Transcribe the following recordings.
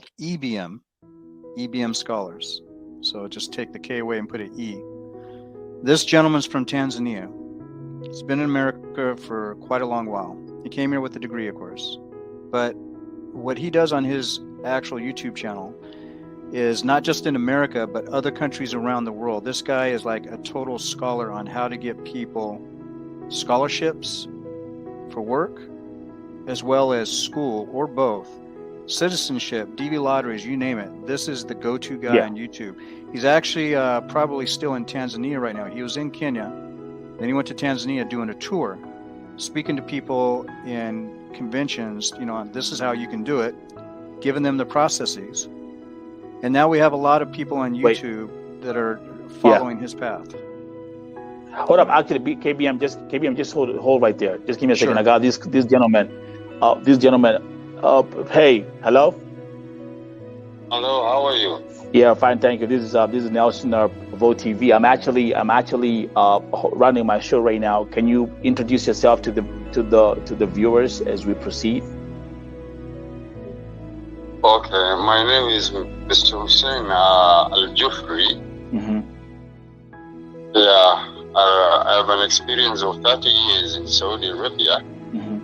called EBM scholars. So just take the K away and put an E. This gentleman's from Tanzania. He's been in America for quite a long while. He came here with a degree, of course. But what he does on his actual YouTube channel is not just in America, but other countries around the world. This guy is like a total scholar on how to get people scholarships for work, as well as school, or both. Citizenship, DV lotteries, you name it. This is the go-to guy on YouTube. He's actually probably still in Tanzania right now. He was in Kenya. Then he went to Tanzania doing a tour, speaking to people in conventions, this is how you can do it, giving them the processes. And now we have a lot of people on YouTube that are following his path. Hold up, actually, KBM, just hold right there. Just give me a second. I got this gentleman. Hey, hello. Hello, how are you? Yeah, fine, thank you. This is Nelson Vote TV. I'm actually running my show right now. Can you introduce yourself to the viewers as we proceed? Okay, my name is Mr. Hussein Al-Jufri. Mm-hmm. Yeah, I have an experience of 30 years in Saudi Arabia. Mm-hmm.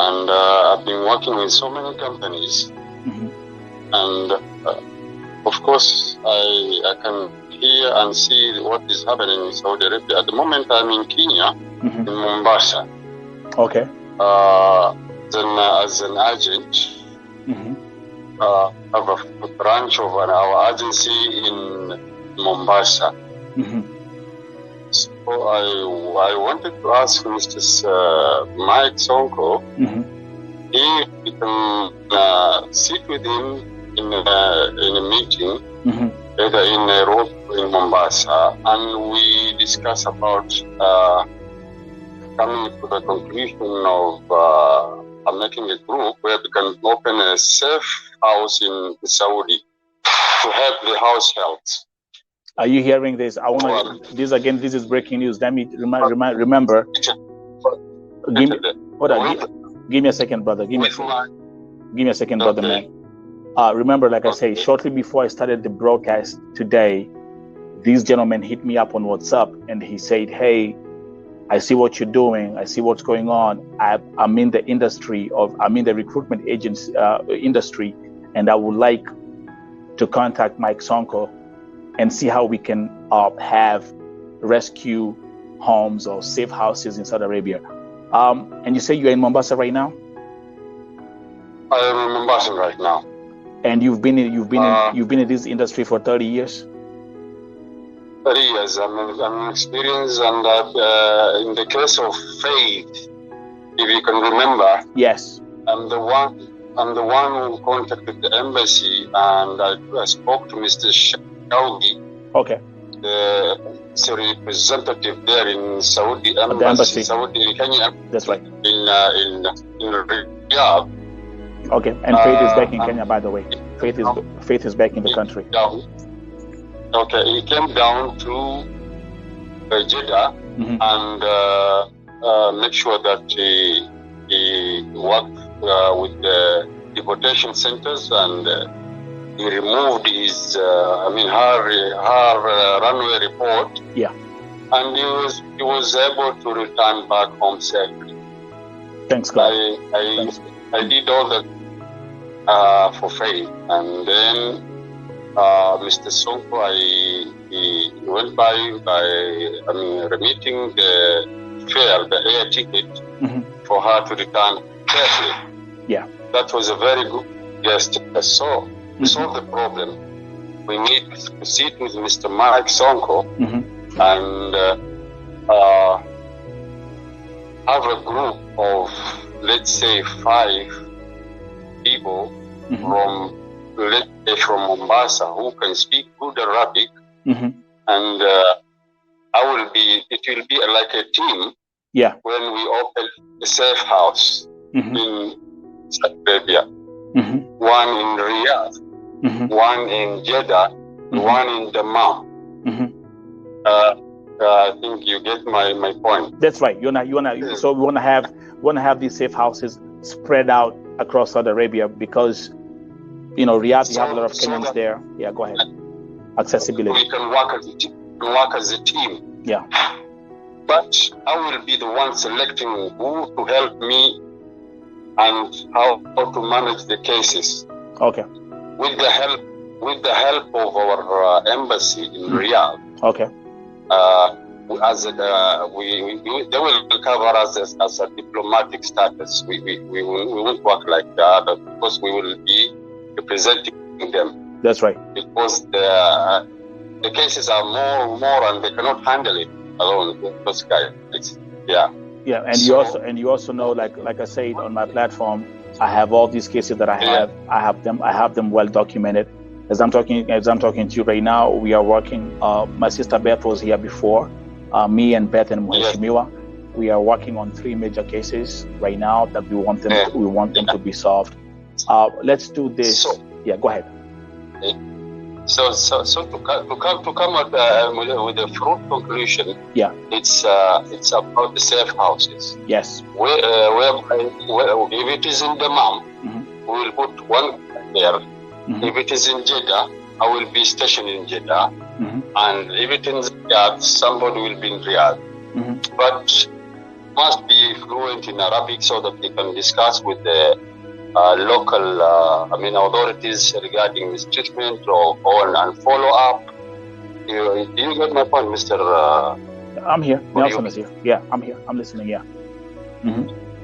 And I've been working with so many companies. Mm-hmm. And of course, I can hear and see what is happening in Saudi Arabia. At the moment, I'm in Kenya, mm-hmm. in Mombasa. Okay. As an agent, mm-hmm. have a branch of our agency in Mombasa. Mm-hmm. So I wanted to ask Mr. Mike Sonko mm-hmm. if we can sit with him in a meeting, mm-hmm. either in Nairobi or in Mombasa, and we discuss about coming to the conclusion of making a group where we can open a safe house in Saudi to help the households. Are you hearing this? I want to. This is breaking news. Let me remember. Give me a second, brother. Give me a second, brother, man. Remember, like I say, shortly before I started the broadcast today, this gentleman hit me up on WhatsApp and he said, "Hey, I see what you're doing. I see what's going on. I'm in the recruitment agency industry, and I would like to contact Mike Sonko and see how we can have rescue homes or safe houses in Saudi Arabia." And you say you're in Mombasa right now? I am in Mombasa right now. And you've been in this industry for 30 years? 30 years. I'm experienced, and in the case of faith, if you can remember. Yes. I'm the one who contacted the embassy, and I spoke to Mr. Shaudi. Okay. The representative there in Saudi embassy. Saudi in Kenya. That's right. In Riyadh. Okay, and Faith is back in Kenya, by the way. Faith is back in the country. Okay, he came down to Jeddah, mm-hmm. and make sure that he worked with the deportation centers, and he removed his, her runway report. Yeah. And he was able to return back home safely. Thanks, God. I did all that for faith, and then Mr. Sonko, he went by remitting the fare, the air ticket, mm-hmm. for her to return safely. Yeah. That was a very good gesture. So to solve the problem, we need to sit with Mr. Mike Sonko, mm-hmm. and have a group of, let's say, 5 people, mm-hmm. from Mombasa who can speak good Arabic, mm-hmm. and it will be like a team. Yeah. When we open a safe house, mm-hmm. in Saudi Arabia, mm-hmm. one in Riyadh, mm-hmm. one in Jeddah, mm-hmm. one in Dammam. Mm-hmm. I think you get my point. That's right. So we want to have these safe houses spread out across Saudi Arabia because, you know, Riyadh, you have a lot of Kenyans there. Yeah, go ahead. Accessibility. We can work as a team. Yeah. But I will be the one selecting who to help me and how to manage the cases. Okay. With the help of our embassy in Riyadh. Okay. They will cover us as a diplomatic status. We won't work like that because we will be representing them. That's right. Because the cases are more and they cannot handle it alone. Those guys. Yeah. Yeah, and you also know, like I said on my platform, I have all these cases that I have. I have them well documented. As I'm talking to you right now, we are working. My sister Beth was here before. Me and Beth and Mheshimiwa, we are working on 3 major cases right now that we want them to be solved. Let's do this. Yeah, go ahead. So to come out with a fruit conclusion. Yeah. It's about the safe houses. Yes. If it is in Dammam, we will put one there. If it is in Jeddah, I will be stationed in Jeddah. And if it is in Riyadh, somebody will be in Riyadh. But must be fluent in Arabic so that they can discuss with the local authorities regarding mistreatment or and follow up. Do you get my point, Mr. I'm here. Nelson is here. Yeah, I'm here. I'm listening. Yeah.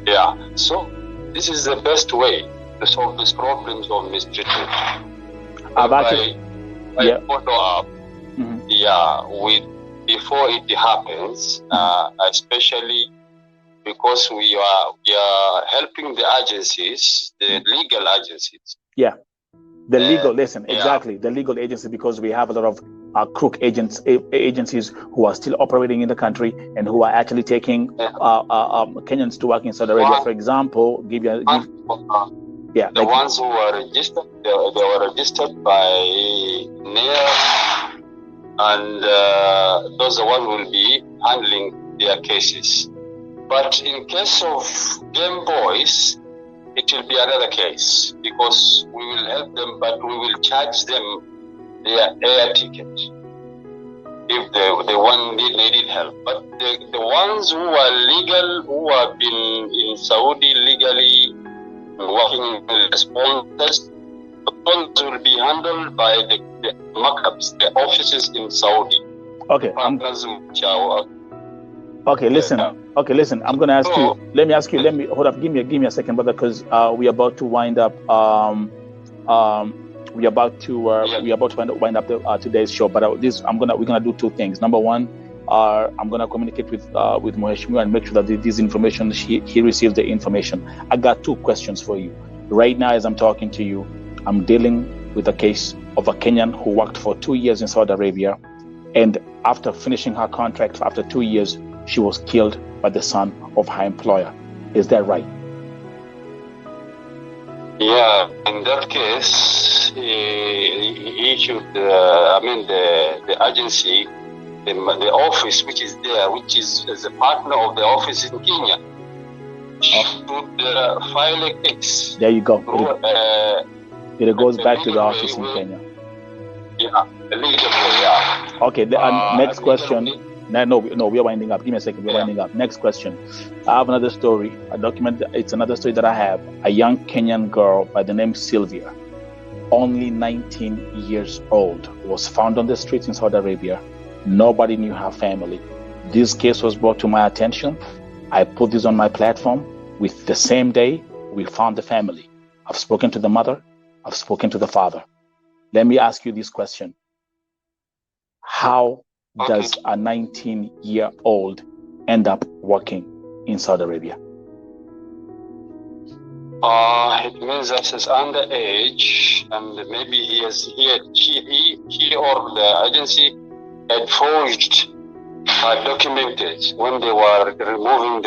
Yeah. So this is the best way to solve these problems of mistreatment. By follow up. Before it happens, especially because we are helping the agencies, the legal agencies. Yeah, the legal. Listen, exactly, the legal agency, because we have a lot of crook agencies who are still operating in the country and who are actually taking Kenyans to work in Saudi Arabia. For example, the ones who are registered, they were registered by NAIR, and those are the ones who will be handling their cases. But in case of Game Boys, it will be another case because we will help them, but we will charge them their air ticket if the one needed help. But the ones who are legal, who have been in Saudi legally working with sponsors, the funds will be handled by the maktabs, the offices in Saudi. Okay. Listen. Okay, listen. I'm gonna ask you. Let me hold up. Give me a second, brother, because we're about to wind up. We're about to wind up today's show. But we're gonna do 2 things. Number one, I'm gonna communicate with Mheshimiwa and make sure that this information he receives the information. I got 2 questions for you. Right now, as I'm talking to you, I'm dealing with a case of a Kenyan who worked for 2 years in Saudi Arabia, and after finishing her contract after 2 years, she was killed by the son of her employer. Is that right? Yeah, in that case, he should. The agency, the office which is there, which is a partner of the office in Kenya, should file a case. There you go. It goes back to the office in Kenya. Yeah, legally, yeah. Okay. Next question. No, we are winding up. Give me a second. We're winding up. Next question. I have another story. It's another story that I have. A young Kenyan girl by the name Sylvia, only 19 years old, was found on the streets in Saudi Arabia. Nobody knew her family. This case was brought to my attention. I put this on my platform. With the same day, we found the family. I've spoken to the mother. I've spoken to the father. Let me ask you this question. How does a 19-year-old end up working in Saudi Arabia? It means that he's underage, and maybe he or the agency had forged documents when they were removing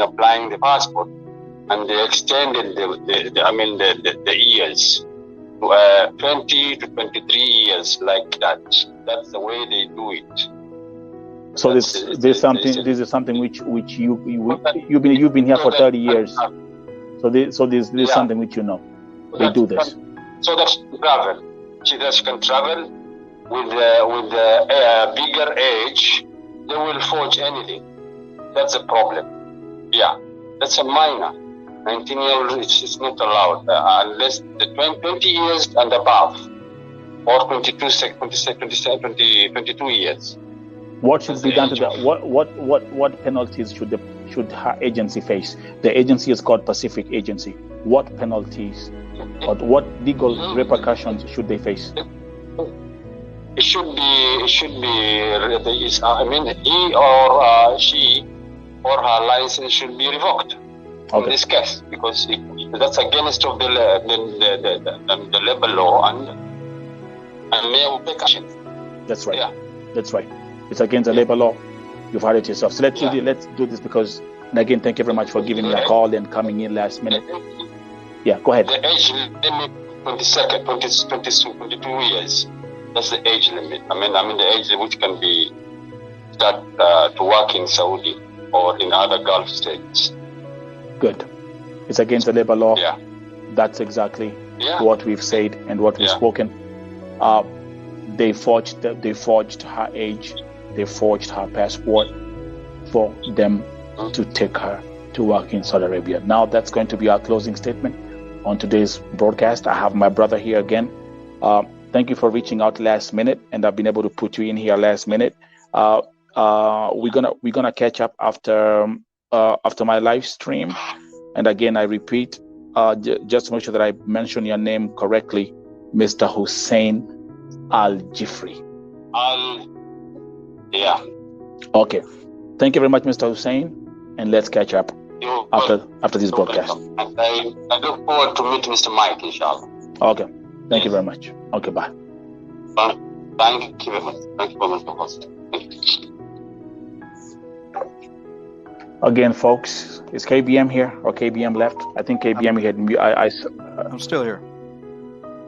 applying the passport, and they extended the years to 20 to 23 years, like that. That's the way they do it. So this is something which you've been here for 30 years. So this is something which you know. They do this. So that she can travel. She can travel with a bigger age. They will forge anything. That's a problem. Yeah, that's a minor. 19-year-old, it's not allowed unless the 20 years and above, or 22 years. What should be done to that? What penalties should her agency face? The agency is called Pacific Agency. What penalties or what legal repercussions should they face? It should be. I mean, he or she or her license should be revoked in this case, because that's against of the labor law and may take action. That's right. Yeah. That's right. It's against the labor law. You've heard it yourself. So let's do this because, and again, thank you very much for giving me a call and coming in last minute. Yeah, go ahead. The age limit 22 years. That's the age limit. I mean the age which can be start to work in Saudi or in other Gulf states. Good. It's against the labor law. Yeah. That's exactly what we've said and what we've spoken. They forged her age. They forged her passport for them to take her to work in Saudi Arabia. Now that's going to be our closing statement on today's broadcast. I have my brother here again. Thank you for reaching out last minute, and I've been able to put you in here last minute. We're gonna catch up after my live stream. And again, I repeat, just to make sure that I mention your name correctly, Mr. Hussein Al-Jifri. Yeah. Okay. Thank you very much, Mr. Hussein, and let's catch up after this broadcast. I look forward to meet Mr. Mike, inshallah. Okay. Thank you very much. Okay, bye. Thank you very much. Thank you very much for hosting. Again, folks, is KBM here or KBM left? I think KBM I'm still here.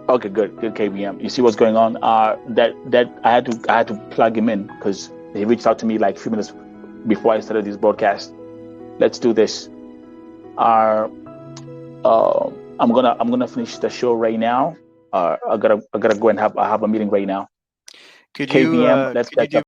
Okay, good, KBM. You see what's going on? That I had to plug him in because he reached out to me like a few minutes before I started this broadcast. Let's do this. I'm gonna finish the show right now. I gotta go and have a meeting right now. Could KBM, you let's catch up.